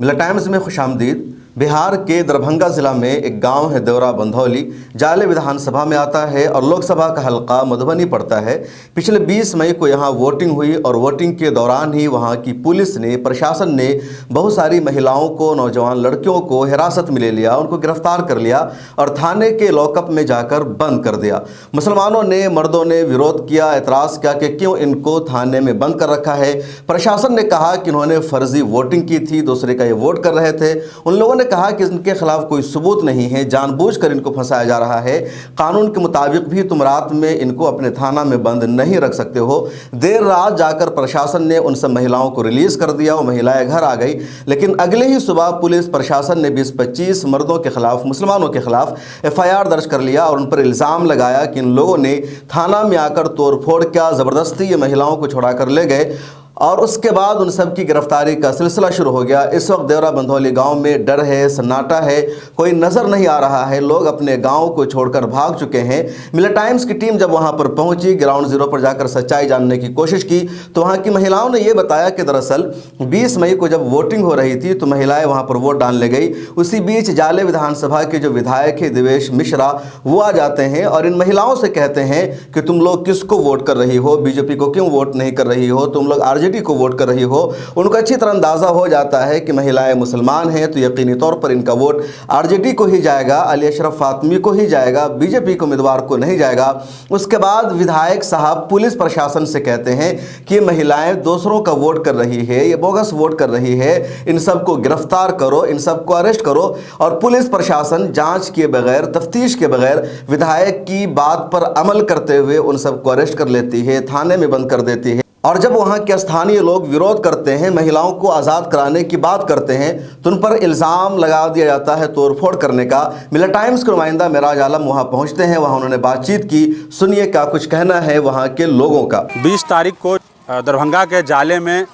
मिला टाइम्स में खुशामदीद। बिहार के दरभंगा जिला में एक गांव है देवरा बंधौली, जाले विधानसभा में आता है और लोकसभा का हल्का मधुबनी पड़ता है। पिछले 20 मई को यहां वोटिंग हुई और वोटिंग के दौरान ही वहां की पुलिस ने, प्रशासन ने बहुत सारी महिलाओं को, नौजवान लड़कियों को हिरासत में ले लिया, उनको गिरफ्तार कर लिया और थाने के लॉकअप में जाकर बंद कर दिया। मुसलमानों ने, मर्दों ने विरोध किया, एतराज़ किया कि क्यों इनको थाने में बंद कर रखा है। प्रशासन ने कहा कि इन्होंने फर्जी वोटिंग की थी, दूसरे का ये वोट कर रहे थे। उन लोगों ने कहा कि इनके खिलाफ कोई सबूत नहीं है, जानबूझकर इनको फंसाया जा रहा है। कानून के मुताबिक भी तुम रात में इनको अपने थाना में बंद नहीं रख सकते हो। देर रात जाकर प्रशासन ने उन सब महिलाओं को रिलीज कर दिया, वो महिलाएं घर आ गई। लेकिन अगले ही सुबह पुलिस प्रशासन ने 20-25 मर्दों के खिलाफ, मुसलमानों के खिलाफ FIR दर्ज कर लिया और उन पर इल्ज़ाम लगाया कि इन लोगों ने थाना में आकर तोड़फोड़ किया, ज़बरदस्ती ये महिलाओं को छुड़ा कर ले गए और उसके बाद उन सब की गिरफ्तारी का सिलसिला शुरू हो गया। इस वक्त देवरा बंधौली गांव में डर है, सन्नाटा है, कोई नज़र नहीं आ रहा है। लोग अपने गांव को छोड़कर भाग चुके हैं। मिला टाइम्स की टीम जब वहां पर पहुंची, ग्राउंड जीरो पर जाकर सच्चाई जानने की कोशिश की, तो वहां की महिलाओं ने यह बताया कि दरअसल 20 मई को जब वोटिंग हो रही थी तो महिलाएं वहां पर वोट डालने गई। उसी बीच जाले विधानसभा के जो विधायक है दिवेश मिश्रा, वो आ जाते हैं और इन महिलाओं से कहते हैं कि तुम लोग किसको वोट कर रही हो, बीजेपी को क्यों वोट नहीं कर रही हो, तुम लोग RJD को वोट कर रही हो। उनको अच्छी तरह अंदाजा हो जाता है कि महिलाएं मुसलमान हैं तो यकीनी तौर पर इनका वोट RJD को ही जाएगा, अली अशरफ फातमी को ही जाएगा, बीजेपी को उम्मीदवार को नहीं जाएगा। उसके बाद विधायक साहब पुलिस प्रशासन से कहते हैं कि ये महिलाएं दूसरों का वोट कर रही है, ये बोगस वोट कर रही है, इन सबको गिरफ्तार करो, इन सबको अरेस्ट करो। और पुलिस प्रशासन जांच किए बगैर, तफ्तीश के बगैर विधायक की बात पर अमल करते हुए उन सबको अरेस्ट कर लेती है, थाने में बंद कर देती है। और जब वहाँ के स्थानीय लोग विरोध करते हैं, महिलाओं को आज़ाद कराने की बात करते हैं, तो उन पर इल्ज़ाम लगा दिया जाता है तोड़फोड़ करने का। मिला टाइम्स के नुमाइंदा मेराज आलम वहाँ पहुँचते हैं, वहाँ उन्होंने बातचीत की। सुनिए क्या कुछ कहना है वहाँ के लोगों का। 20 तारीख को दरभंगा के जाले में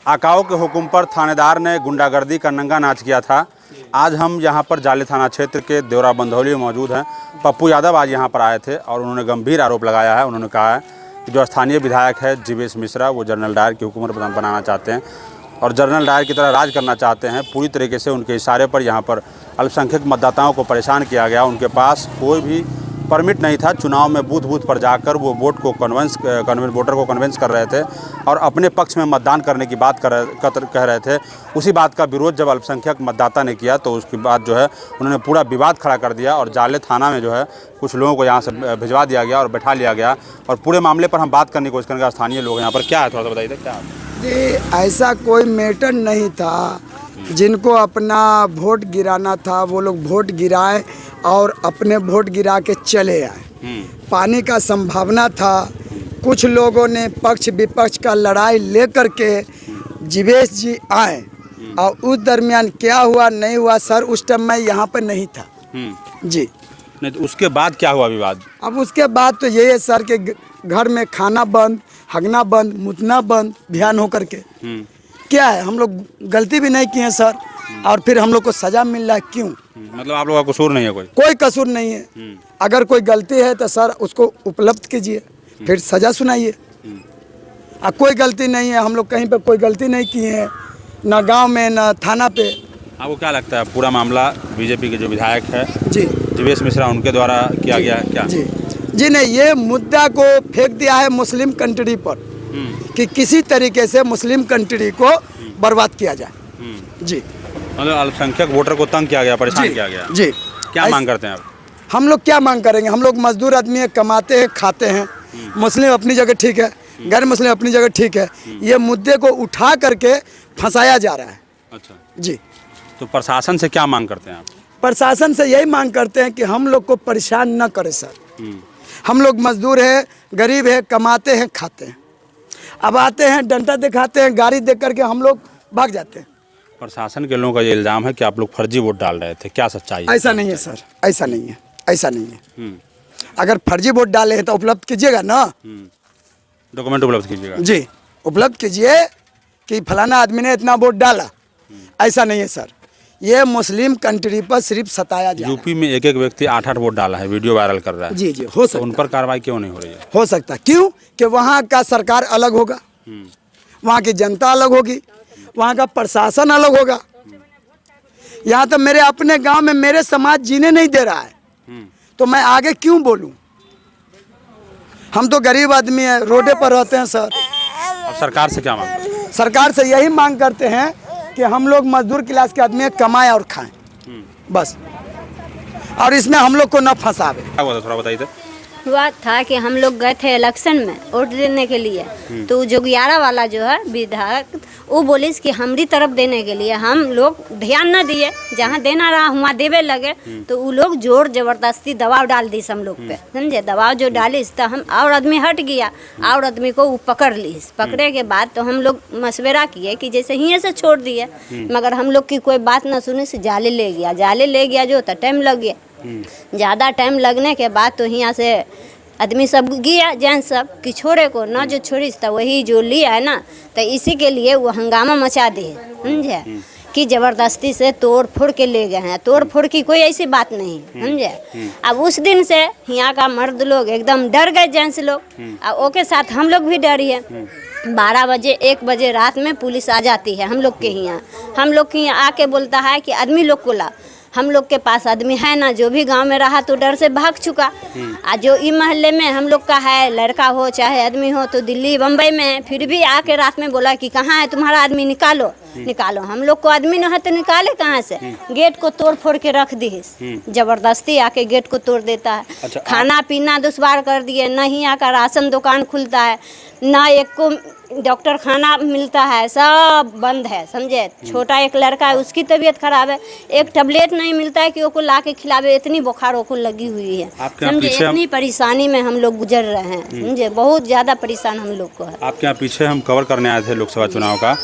आकाओं के हुक्म पर थानेदार ने गुंडागर्दी का नंगा नाच किया था। आज हम यहाँ पर जाले थाना क्षेत्र के देवरा बंधौली में मौजूद हैं। पप्पू यादव आज यहाँ पर आए थे और उन्होंने गंभीर आरोप लगाया है। उन्होंने कहा है कि जो स्थानीय विधायक है दिवेश मिश्रा, वो जनरल डायर की हुकूमत बनाना चाहते हैं और जनरल डायर की तरह राज करना चाहते हैं। पूरी तरीके से उनके इशारे पर यहाँ पर अल्पसंख्यक मतदाताओं को परेशान किया गया। उनके पास कोई भी परमिट नहीं था। चुनाव में बूथ बूथ पर जाकर वो वोटर को कन्विंस कर रहे थे और अपने पक्ष में मतदान करने की बात कह रहे थे। उसी बात का विरोध जब अल्पसंख्यक मतदाता ने किया तो उसके बाद जो है उन्होंने पूरा विवाद खड़ा कर दिया और जाले थाना में जो है कुछ लोगों को यहाँ से भिजवा दिया गया और बैठा लिया गया। और पूरे मामले पर हम बात करने की कोशिश करेंगे। स्थानीय लोग यहाँ पर क्या है, थोड़ा सा बताइए क्या है। जी, ऐसा कोई मैटर नहीं था। जिनको अपना वोट गिराना था वो लोग वोट गिराए और अपने वोट गिरा के चले आए। पानी का संभावना था। कुछ लोगों ने पक्ष विपक्ष का लड़ाई लेकर के दिवेश जी आए और उस दरमियान क्या हुआ नहीं हुआ सर, उस टाइम मैं यहाँ पर नहीं था। जी नहीं, तो उसके बाद क्या हुआ विवाद? अब उसके बाद तो ये है सर कि घर में खाना बंद, हगना बंद, मुतना बंद, ध्यान होकर के क्या है, हम लोग गलती भी नहीं किए हैं सर और फिर हम लोग को सजा मिल रहा है। क्यों? मतलब आप लोगों का कसूर नहीं है? कोई कसूर नहीं है। अगर कोई गलती है तो सर उसको उपलब्ध कीजिए, फिर सजा सुनाइए। कोई गलती नहीं है, हम लोग कहीं पे कोई गलती नहीं किए हैं, ना गांव में ना थाना पे। आपको क्या लगता है पूरा मामला बीजेपी के जो विधायक है जी दिवेश मिश्रा, उनके द्वारा किया गया है क्या? जी नहीं, ये मुद्दा को फेंक दिया है मुस्लिम कंट्री पर कि किसी तरीके से मुस्लिम कंट्री को बर्बाद किया जाए। जी, मतलब अल्पसंख्यक वोटर को तंग किया गया, परेशान किया गया। जी, क्या मांग करते हैं आप? हम लोग क्या मांग करेंगे? हम लोग मजदूर आदमी है, कमाते हैं, खाते हैं। मुस्लिम अपनी जगह ठीक है, गैर मुस्लिम अपनी जगह ठीक है। ये मुद्दे को उठा करके फंसाया जा रहा है। अच्छा जी, तो प्रशासन से क्या मांग करते हैं आप? प्रशासन से यही मांग करते हैं कि हम लोग को परेशान न करे सर। हम लोग मजदूर हैं, गरीब है, कमाते हैं, खाते हैं। अब आते हैं, डंडा दिखाते हैं, गाड़ी देख करके हम लोग भाग जाते हैं। प्रशासन के लोगों का ये इल्ज़ाम है कि आप लोग फर्जी वोट डाल रहे थे, क्या सच्चाई है? ऐसा नहीं है सर, ऐसा नहीं है, ऐसा नहीं है। अगर फर्जी वोट डाले हैं तो उपलब्ध कीजिएगा ना, डॉक्यूमेंट उपलब्ध कीजिएगा। जी, उपलब्ध कीजिए कि फलाना आदमी ने इतना वोट डाला। ऐसा नहीं है सर, ये मुस्लिम कंट्री पर सिर्फ सताया जा रहा है। यूपी में एक व्यक्ति 8-8 वोट डाला है, वीडियो वायरल कर रहा है। जी, हो सकता है। उन पर कार्रवाई क्यों नहीं हो रही है? हो सकता है, क्यों कि वहाँ का सरकार अलग होगा, वहाँ की जनता अलग होगी, वहाँ का प्रशासन अलग होगा। यहाँ तो मेरे अपने गांव में मेरे समाज जीने नहीं दे रहा है, तो मैं आगे क्यों बोलूं? हम तो गरीब आदमी हैं, रोडे पर रहते हैं सर। अब सरकार से क्या मांग? सरकार से यही मांग करते हैं कि हम लोग मजदूर क्लास के आदमी हैं, कमाएं और खाएं बस, और इसमें हम लोग को न फंसावे। क्या हुआ था, थोड़ा बताइए। हुआ था कि हम लोग गए थे इलेक्शन में वोट देने के लिए, तो जोगियारा वाला जो है विधायक वो बोलिस कि हमारी तरफ देने के लिए हम लोग ध्यान न दिए, जहाँ देना रहा वहाँ देवे लगे, तो वो लोग जोर जबरदस्ती दबाव डाल दी हम लोग पे, समझे। दबाव जो डालिस तो हम और आदमी हट गया, और आदमी को वो पकड़ ली। पकड़े के बाद तो हम लोग मशवरा किए कि जैसे ही से छोड़ दिए, मगर हम लोग की कोई बात ना सुनी से जाले ले गया जो तो टाइम लग गया। ज़्यादा टाइम लगने के बाद तो यहाँ से आदमी सब गया, जेंट्स सब कि छोड़े को ना, जो छोड़ीस तो वही जो लिया है ना, तो इसी के लिए वो हंगामा मचा दिए, समझे, कि ज़बरदस्ती से तोड़ फोड़ के ले गए हैं। तोड़ फोड़ की कोई ऐसी बात नहीं, समझे। अब उस दिन से यहाँ का मर्द लोग एकदम डर गए, जेंट्स लोग, और ओके साथ हम लोग भी डरिए। 12 बजे 1 बजे रात में पुलिस आ जाती है हम लोग के यहाँ। हम लोग के यहाँ आके बोलता है कि आदमी लोग को ला। हम लोग के पास आदमी है ना, जो भी गांव में रहा तो डर से भाग चुका। जो ई मोहल्ले में हम लोग का है, लड़का हो चाहे आदमी हो, तो दिल्ली बम्बई में है, फिर भी आके रात में बोला कि कहाँ है तुम्हारा आदमी, निकालो। हम लोग को आदमी न है तो निकाले कहाँ से? गेट को तोड़ फोड़ के रख दी, जबरदस्ती आके गेट को तोड़ देता है। अच्छा, खाना पीना दुश्वार कर दिए, नहीं आकर राशन दुकान खुलता है, ना एक को डॉक्टर खाना मिलता है, सब बंद है, समझे। छोटा एक लड़का है, उसकी तबीयत खराब है, एक टैबलेट नहीं मिलता है कि वो को ला के खिलावे, इतनी बुखार वो को लगी हुई है, समझे। इतनी परेशानी में हम लोग गुजर रहे हैं, समझे, बहुत ज़्यादा परेशान हम लोग को है। आपके यहाँ पीछे हम कवर करने आए थे लोकसभा चुनाव का,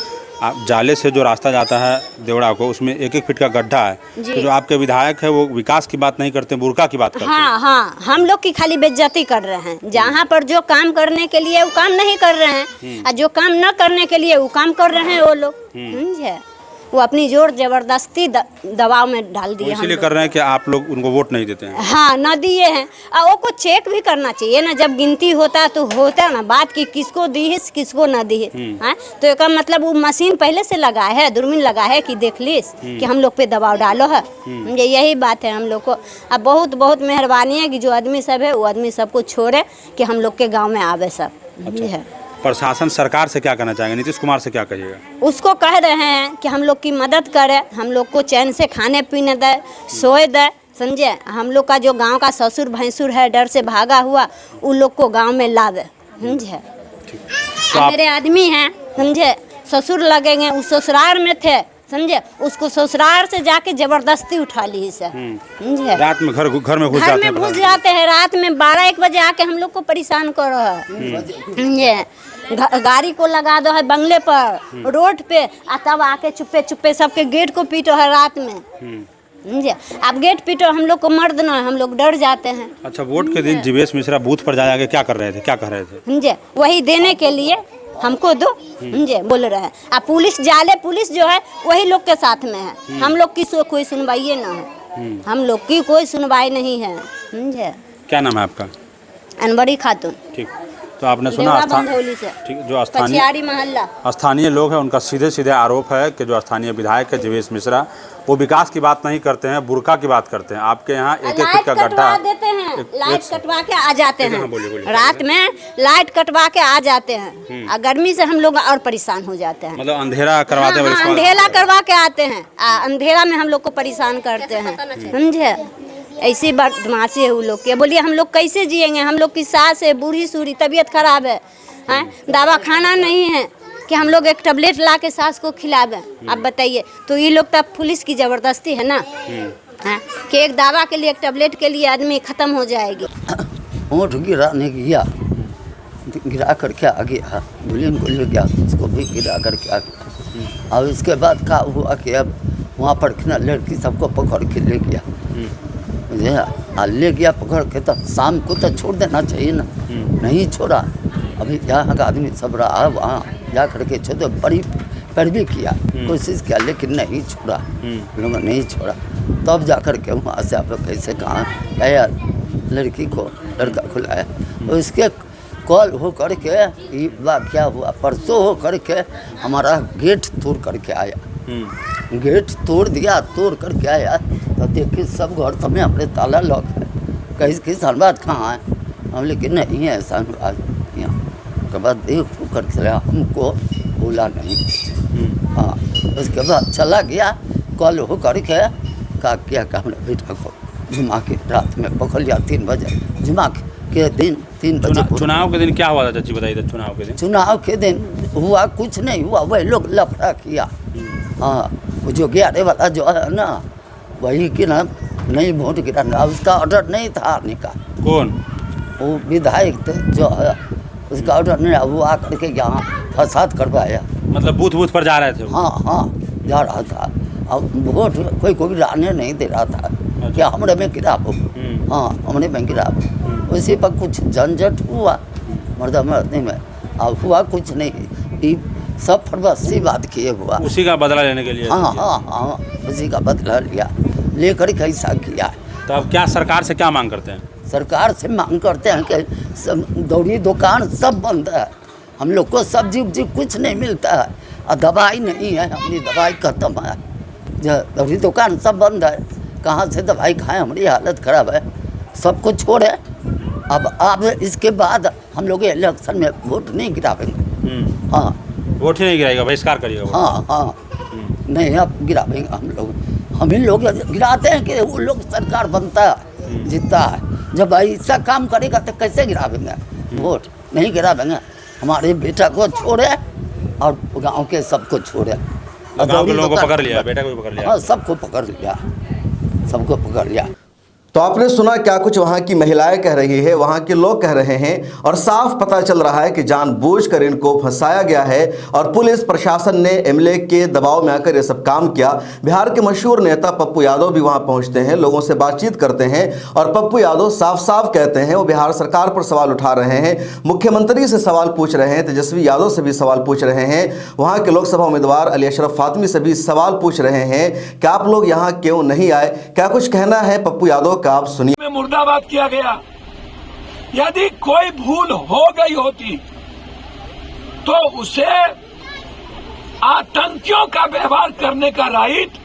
आप जाले से जो रास्ता जाता है देवड़ा को, उसमें 1-1 फीट का गड्ढा है, तो जो आपके विधायक है वो विकास की बात नहीं करते, बुरका की बात करते हैं। हाँ, हम लोग की खाली बेइज्जती कर रहे हैं। जहाँ पर जो काम करने के लिए वो काम नहीं कर रहे हैं, और जो काम न करने के लिए वो काम कर रहे हैं वो लोग, समझे। वो अपनी जोर जबरदस्ती दबाव में डाल दिए, इसीलिए कर रहे हैं कि आप लोग उनको वोट नहीं देते हैं। हाँ, न दिए हैं, और वो को चेक भी करना चाहिए ना, जब गिनती होता तो होता ना बात कि किसको दी है किसको न दी है। तो इसका मतलब वो मशीन पहले से लगा है, दूरबीन लगा है कि देख लीस कि हम लोग पे दबाव डालो है, यही बात है हम लोग को। अब बहुत बहुत मेहरबानी है कि जो आदमी सब है वो आदमी सबको छोड़े कि हम लोग के गाँव में आवे सब। है प्रशासन सरकार से क्या कहना चाहेंगे, नीतीश कुमार से क्या कहिएगा? उसको कह रहे हैं कि हम लोग की मदद करे, हम लोग को चैन से खाने पीने दे, सोए दे, समझे। हम लोग का जो गांव का ससुर भैंसुर है डर से भागा हुआ, उन लोग को गांव में लावे, समझे। तो मेरे आदमी हैं, समझे, ससुर लगेंगे, उस ससुराल में थे, समझे, उसको ससुराल से जाके जबरदस्ती उठा ली से, समझे। रात में घर में घुस जाते हैं, रात में 12-1 बजे आके हम लोग को परेशान करो है, गाड़ी को लगा दो है बंगले पर, रोड पे, आ तब आके चुप्पे चुप्पे सबके गेट को पीटो है रात में, समझे। आप गेट पीटो, हम लोग को मर्द ना, हम लोग डर जाते हैं। अच्छा, वोट के दिन जीवेश मिश्रा बूथ पर जाके क्या कर रहे थे, क्या कह रहे थे? समझे, वही देने के लिए हमको दो, समझे, बोल रहे हैं। अब पुलिस जाले, पुलिस जो है वही लोग के साथ में है, हम लोग की कोई सुनवाई ना है, हम लोग की कोई सुनवाई नहीं है, समझे। क्या नाम है आपका? अनवरी खातून। ठीक, तो आपने सुना ठीक, जो स्थानीय लोग हैं उनका सीधे आरोप है कि जो स्थानीय विधायक है जीवेश मिश्रा, वो विकास की बात नहीं करते हैं, बुरका की बात करते हैं। आपके यहाँ 1-1 फीट का गड्ढा देते हैं, लाइट कटवा के आ जाते हैं, रात में लाइट कटवा के आ जाते हैं, और गर्मी से हम लोग और परेशान हो जाते हैं, मतलब अंधेरा करवाते हैं। अंधेरा करवा के आते हैं, अंधेरा में हम लोग को परेशान करते हैं, समझे। ऐसी बदमाशी है वो लोग के। बोलिए हम लोग कैसे जिएंगे, हम लोग की सास है बूढ़ी सूढ़ी, तबीयत खराब है, दवा खाना नहीं है कि हम लोग एक टैबलेट ला के सास को खिलावें। आप बताइए, तो ये लोग तब पुलिस की ज़बरदस्ती है ना, कि एक दवा के लिए, एक टैबलेट के लिए आदमी ख़त्म हो जाएगी। वोट गिराने गया, गिरा करके आ गया, दुल्हन को ले गया, उसको भी गिरा करके आ गया। और इसके बाद क्या हुआ कि अब वहाँ पर लड़की सबको पकड़ के ले गया, ले गया पकड़ के, तो शाम को तो छोड़ देना चाहिए ना, नहीं छोड़ा। अभी यहाँ का आदमी सब रहा, वहाँ जा करके छोड़, बड़ी पैरवी किया, कोशिश किया, लेकिन नहीं छोड़ा, लोगों ने नहीं छोड़ा। तब जा कर के वहाँ से आप लोग कैसे कहाँ आया, लड़की को लड़का को लाया, तो इसके कॉल हो करके ये क्या हुआ, परसों हो करके हमारा गेट तोड़ करके आया, गेट तोड़ दिया, तोड़ कर क्या आया तो देखिए सब घर समय अपने ताला लॉक है। कहीं की सालबाद कहाँ है, हम लेकिन नहीं है सालबाद यहाँ के बाद देख कर चला, हमको बोला नहीं। हाँ उसके बाद चला गया, कल हो करके का किया कि हमने बेटा को जुमा के रात में पकड़ लिया 3 बजे, जुमा के दिन 3 बजे। चुनाव के दिन क्या हुआ था चाची बताइए? चुनाव के दिन, चुनाव के दिन हुआ कुछ नहीं हुआ, वही लोग लफड़ा किया। हाँ वो जो 11 वाला जो है ना, वही कि ना नहीं वोट गिराना, उसका ऑर्डर नहीं था आने का। कौन? वो विधायक थे जो है, उसका ऑर्डर नहीं, वो आकर के यहाँ फसाद करवाया। मतलब बूथ बूथ पर जा रहे थे वो? हाँ हाँ जा रहा था, अब वोट कोई को गिराने नहीं दे रहा था। क्या हमने में गिराबो? हाँ हमने में गिराबो। उसी पर कुछ झंझट हुआ मर्दमर्दी में, अब हुआ कुछ नहीं, सब फरवसी बात किए हुआ। उसी का बदला लेने के लिए? हाँ हाँ हाँ उसी का बदला लिया, लेकर कैसा किया। तो अब क्या सरकार से क्या मांग करते हैं? सरकार से मांग करते हैं कि सब दौड़ी दुकान सब बंद है, हम लोग को सब्जी उब्जी कुछ नहीं मिलता है, और दवाई नहीं है, हमारी दवाई खत्म है, दौड़ी दुकान सब बंद है, कहाँ से दवाई खाएं, हमारी हालत ख़राब है। सब कुछ छोड़े, अब इसके बाद हम लोग इलेक्शन में वोट नहीं गिरावेंगे। हाँ वोट ही नहीं गिराएगा, बहिष्कार करिएगा? हाँ हाँ नहीं अब गिरावेंगे हम ही लोग गिराते हैं कि वो लोग सरकार बनता है जीतता है। जब ऐसा काम करेगा तो कैसे गिरावेंगे वोट? नहीं गिरावेंगे। हमारे बेटा को छोड़े और गांव के सबको छोड़े, गांव के लोगों को पकड़ लिया, बेटा को भी पकड़ लिया? हाँ सबको पकड़ लिया, सबको पकड़ लिया। तो आपने सुना क्या कुछ वहाँ की महिलाएं कह रही है, वहाँ के लोग कह रहे हैं, और साफ पता चल रहा है कि जानबूझकर इनको फंसाया गया है और पुलिस प्रशासन ने एमएलए के दबाव में आकर ये सब काम किया। बिहार के मशहूर नेता पप्पू यादव भी वहाँ पहुँचते हैं, लोगों से बातचीत करते हैं, और पप्पू यादव साफ साफ कहते हैं वो बिहार सरकार पर सवाल उठा रहे हैं, मुख्यमंत्री से सवाल पूछ रहे हैं, तेजस्वी यादव से भी सवाल पूछ रहे हैं, वहाँ के लोकसभा उम्मीदवार अली अशरफ फातमी से भी सवाल पूछ रहे हैं कि आप लोग यहाँ क्यों नहीं आए। क्या कुछ कहना है पप्पू यादव का, आप सुनिए। में मुर्दाबाद किया गया। यदि कोई भूल हो गई होती तो उसे आतंकियों का व्यवहार करने का राइट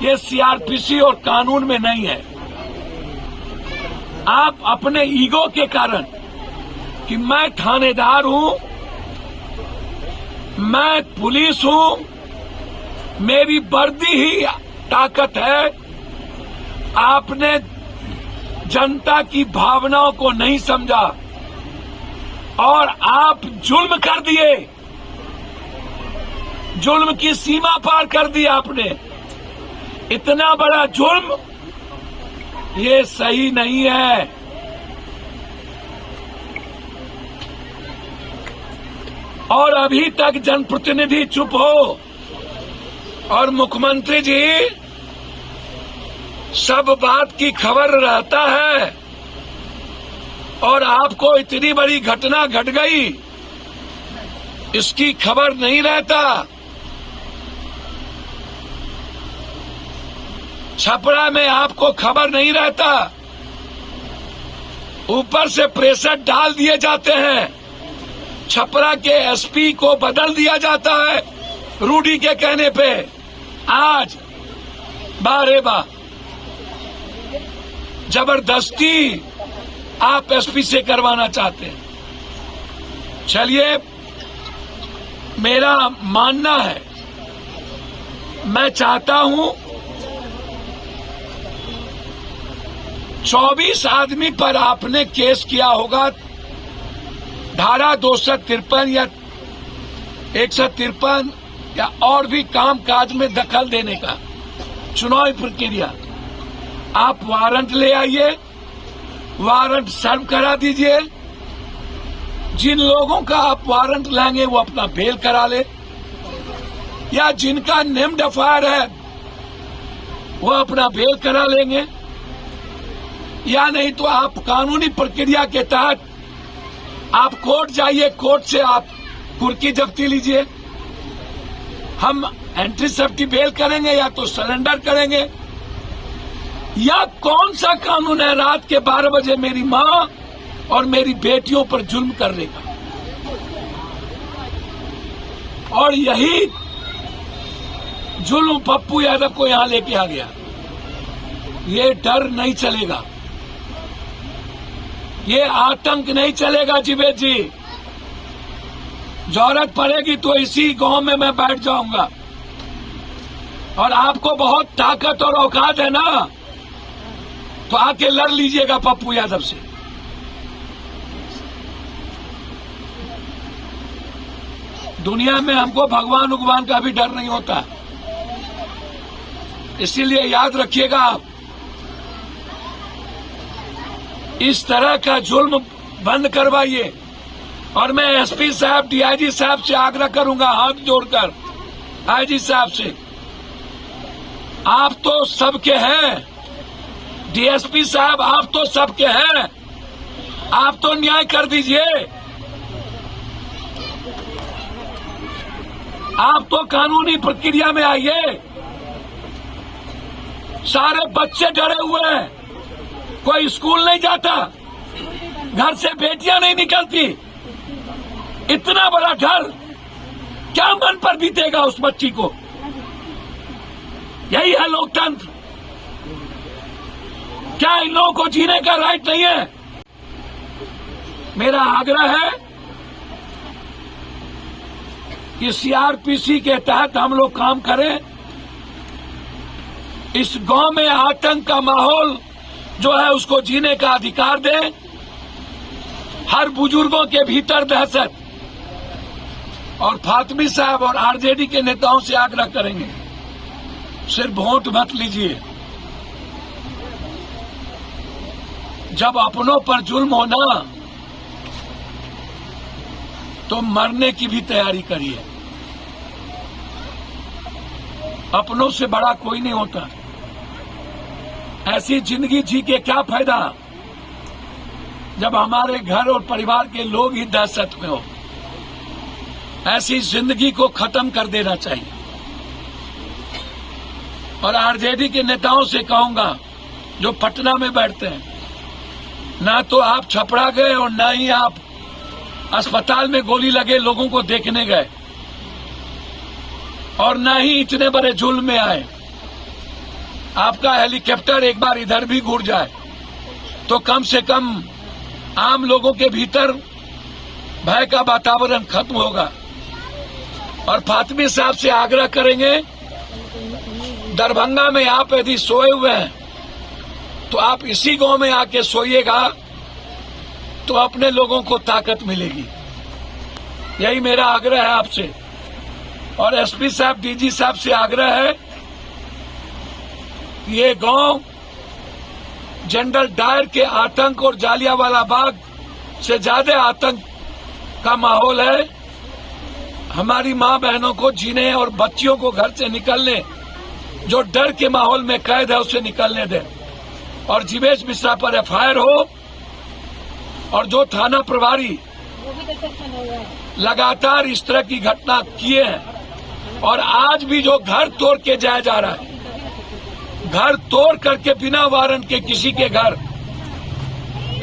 ये सीआरपीसी और कानून में नहीं है। आप अपने ईगो के कारण कि मैं थानेदार हूं, मैं पुलिस हूं, मेरी वर्दी ही ताकत है, आपने जनता की भावनाओं को नहीं समझा और आप जुल्म कर दिए, जुल्म की सीमा पार कर दी आपने। इतना बड़ा जुल्म ये सही नहीं है। और अभी तक जनप्रतिनिधि चुप हो और मुख्यमंत्री जी सब बात की खबर रहता है, और आपको इतनी बड़ी घटना घट गई इसकी खबर नहीं रहता। छपरा में आपको खबर नहीं रहता, ऊपर से प्रेशर डाल दिए जाते हैं, छपरा के एसपी को बदल दिया जाता है रूडी के कहने पे। आज बारेबा जबरदस्ती आप एसपी से करवाना चाहते हैं। चलिए, मेरा मानना है, मैं चाहता हूं 24 आदमी पर आपने केस किया होगा, धारा 253 या 153 या और भी काम काज में दखल देने का चुनावी प्रक्रिया। आप वारंट ले आइए, वारंट सर्व करा दीजिए। जिन लोगों का आप वारंट लाएंगे वो अपना बेल करा ले, या जिनका नेम्ड एफआईआर है वो अपना बेल करा लेंगे, या नहीं तो आप कानूनी प्रक्रिया के तहत आप कोर्ट जाइए, कोर्ट से आप कुर्की जब्ती लीजिए। हम एंट्री सेफ्टी बेल करेंगे या तो सरेंडर करेंगे। या कौन सा कानून है रात के 12 बजे मेरी माँ और मेरी बेटियों पर जुल्म करने का? और यही जुल्म पप्पू यादव को यहां लेके आ गया। ये डर नहीं चलेगा, ये आतंक नहीं चलेगा जीवेद जी। जरूरत पड़ेगी तो इसी गांव में मैं बैठ जाऊंगा। और आपको बहुत ताकत और औकात है ना, तो आके लड़ लीजिएगा पप्पू यादव से। दुनिया में हमको भगवान उगवान का भी डर नहीं होता, इसीलिए याद रखिएगा आप, इस तरह का जुल्म बंद करवाइए। और मैं एसपी साहब, डीआईजी साहब से आग्रह करूंगा हाथ जोड़कर, आईजी साहब से, आप तो सबके हैं, डीएसपी साहब आप तो सबके हैं, आप तो न्याय कर दीजिए। आप तो कानूनी प्रक्रिया में आइए। सारे बच्चे डरे हुए हैं, कोई स्कूल नहीं जाता, घर से बेटियां नहीं निकलती। इतना बड़ा डर क्या मन पर बीतेगा उस बच्ची को? यही है लोकतंत्र। क्या इन लोगों को जीने का राइट नहीं है? मेरा आग्रह है कि सीआरपीसी के तहत हम लोग काम करें। इस गांव में आतंक का माहौल जो है उसको जीने का अधिकार दें। हर बुजुर्गों के भीतर दहशत। और फातमी साहब और आरजेडी के नेताओं से आग्रह करेंगे, सिर्फ वोट मत लीजिए। जब अपनों पर जुल्म होना तो मरने की भी तैयारी करिए। अपनों से बड़ा कोई नहीं होता। ऐसी जिंदगी जी के क्या फायदा जब हमारे घर और परिवार के लोग ही दहशत में हो। ऐसी जिंदगी को खत्म कर देना चाहिए। और आरजेडी के नेताओं से कहूंगा जो पटना में बैठते हैं, ना तो आप छपरा गए और ना ही आप अस्पताल में गोली लगे लोगों को देखने गए, और ना ही इतने बड़े जुल्म में आए। आपका हेलीकॉप्टर एक बार इधर भी घूर जाए तो कम से कम आम लोगों के भीतर भय का वातावरण खत्म होगा। और फातमी साहब से आग्रह करेंगे, दरभंगा में आप यदि सोए हुए हैं तो आप इसी गांव में आके सोइएगा तो अपने लोगों को ताकत मिलेगी। यही मेरा आग्रह है आपसे। और एसपी साहब, डीजी साहब से आग्रह है, ये गांव जनरल डायर के आतंक और जालियांवाला बाग से ज्यादा आतंक का माहौल है। हमारी मां बहनों को जीने और बच्चियों को घर से निकलने, जो डर के माहौल में कैद है उसे निकलने दें। और जीवेश मिश्रा पर एफआईआर हो। और जो थाना प्रभारी लगातार इस तरह की घटना किए हैं, और आज भी जो घर तोड़ के जाया जा रहा है, घर तोड़ करके बिना वारंट के किसी के घर,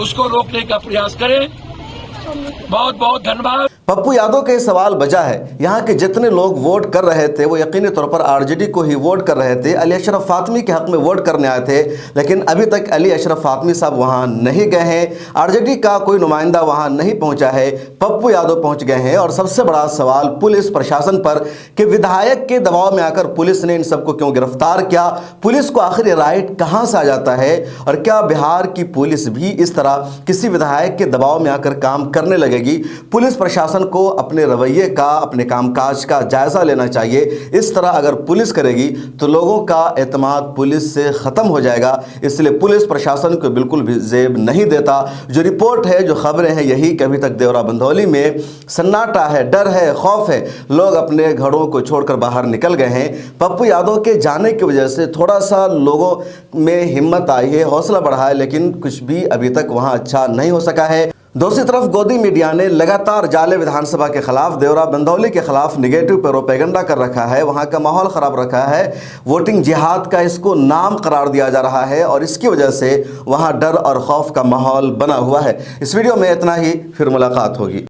उसको रोकने का प्रयास करें। बहुत बहुत धन्यवाद। पप्पू यादव के सवाल बचा है। यहाँ के जितने लोग वोट कर रहे थे वो यकीनी तौर पर आरजेडी को ही वोट कर रहे थे, अली अशरफ फातमी के हक में वोट करने आए थे, लेकिन अभी तक अली अशरफ फातमी साहब वहाँ नहीं गए हैं। आरजेडी का कोई नुमाइंदा वहाँ नहीं पहुँचा है, पप्पू यादव पहुँच गए हैं। और सबसे बड़ा सवाल पुलिस प्रशासन पर कि विधायक के दबाव में आकर पुलिस ने इन सबको क्यों गिरफ्तार किया। पुलिस को आखिर राइट कहाँ से आ जाता है, और क्या बिहार की पुलिस भी इस तरह किसी विधायक के दबाव में आकर काम करने लगेगी। पुलिस प्रशासन को अपने रवैये का, अपने कामकाज का जायजा लेना चाहिए। इस तरह अगर पुलिस करेगी तो लोगों का एतमाद पुलिस से ख़त्म हो जाएगा। इसलिए पुलिस प्रशासन को बिल्कुल भी जेब नहीं देता। जो रिपोर्ट है, जो खबरें हैं, यही कि अभी तक देवरा बंधौली में सन्नाटा है, डर है, खौफ है। लोग अपने घरों को छोड़कर बाहर निकल गए हैं। पप्पू यादव के जाने की वजह से थोड़ा सा लोगों में हिम्मत आई है, हौसला बढ़ा है, लेकिन कुछ भी अभी तक वहाँ अच्छा नहीं हो सका है। दूसरी तरफ गोदी मीडिया ने लगातार जाले विधानसभा के खिलाफ, देवरा बंधौली के खिलाफ निगेटिव प्रोपेगेंडा कर रखा है। वहां का माहौल खराब रखा है। वोटिंग जिहाद का इसको नाम करार दिया जा रहा है और इसकी वजह से वहां डर और खौफ का माहौल बना हुआ है। इस वीडियो में इतना ही, फिर मुलाकात होगी।